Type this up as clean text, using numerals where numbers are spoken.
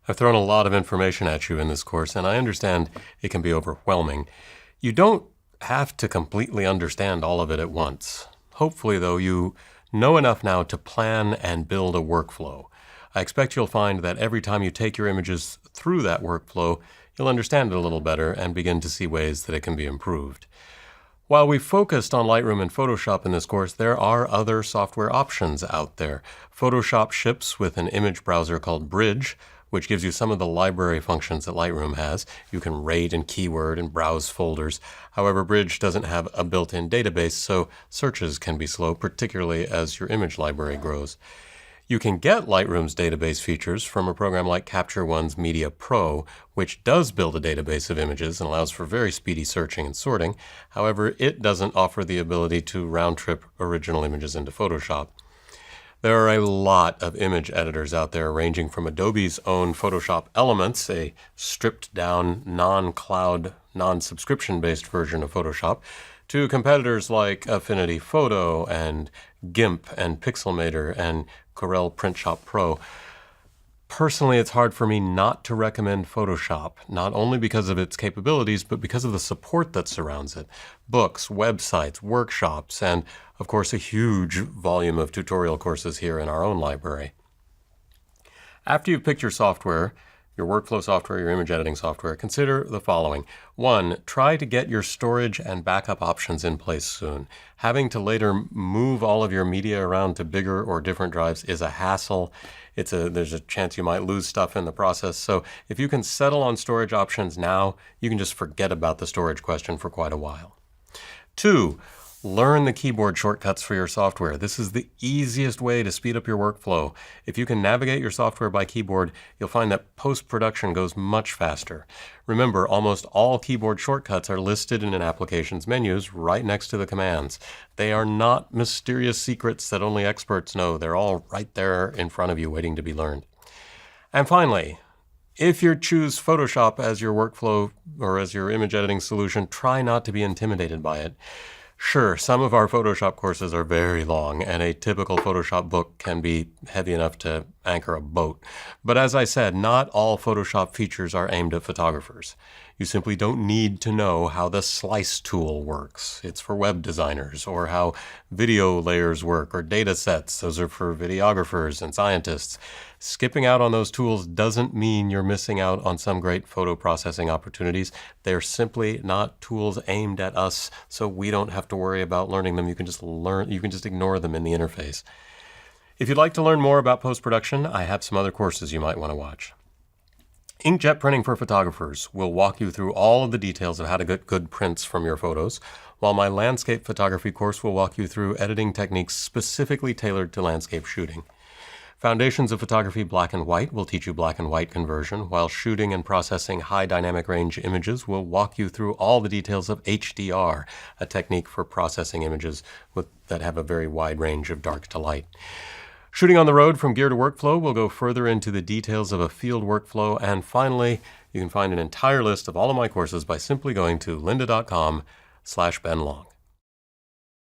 I've thrown a lot of information at you in this course, and I understand it can be overwhelming. You don't have to completely understand all of it at once. Hopefully, though, you know enough now to plan and build a workflow. I expect you'll find that every time you take your images through that workflow, you'll understand it a little better and begin to see ways that it can be improved. While we focused on Lightroom and Photoshop in this course, there are other software options out there. Photoshop ships with an image browser called Bridge, which gives you some of the library functions that Lightroom has. You can rate and keyword and browse folders. However, Bridge doesn't have a built-in database, so searches can be slow, particularly as your image library grows. You can get Lightroom's database features from a program like Capture One's Media Pro, which does build a database of images and allows for very speedy searching and sorting. However, it doesn't offer the ability to round-trip original images into Photoshop. There are a lot of image editors out there, ranging from Adobe's own Photoshop Elements, a stripped-down, non-cloud, non-subscription-based version of Photoshop, to competitors like Affinity Photo and GIMP and Pixelmator and Corel Print Shop Pro. Personally, it's hard for me not to recommend Photoshop, not only because of its capabilities, but because of the support that surrounds it. Books, websites, workshops, and of course a huge volume of tutorial courses here in our own library. After you've picked your software, your workflow software, your image editing software, consider the following. 1, try to get your storage and backup options in place soon. Having to later move all of your media around to bigger or different drives is a hassle. There's a chance you might lose stuff in the process. So if you can settle on storage options now, you can just forget about the storage question for quite a while. 2, learn the keyboard shortcuts for your software. This is the easiest way to speed up your workflow. If you can navigate your software by keyboard, you'll find that post-production goes much faster. Remember, almost all keyboard shortcuts are listed in an application's menus right next to the commands. They are not mysterious secrets that only experts know. They're all right there in front of you waiting to be learned. And finally, if you choose Photoshop as your workflow or as your image editing solution, try not to be intimidated by it. Sure, some of our Photoshop courses are very long, and a typical Photoshop book can be heavy enough to anchor a boat. But as I said, not all Photoshop features are aimed at photographers. You simply don't need to know how the slice tool works. It's for web designers, or how video layers work, or data sets. Those are for videographers and scientists. Skipping out on those tools doesn't mean you're missing out on some great photo processing opportunities. They're simply not tools aimed at us, so we don't have to worry about learning them. You can just ignore them in the interface. If you'd like to learn more about post-production, I have some other courses you might want to watch. Inkjet Printing for Photographers will walk you through all of the details of how to get good prints from your photos, while my landscape photography course will walk you through editing techniques specifically tailored to landscape shooting. Foundations of Photography Black and White will teach you black and white conversion, while Shooting and Processing High Dynamic Range Images will walk you through all the details of HDR, a technique for processing images that have a very wide range of dark to light. Shooting on the Road from Gear to Workflow will go further into the details of a field workflow. And finally, you can find an entire list of all of my courses by simply going to lynda.com/benlong.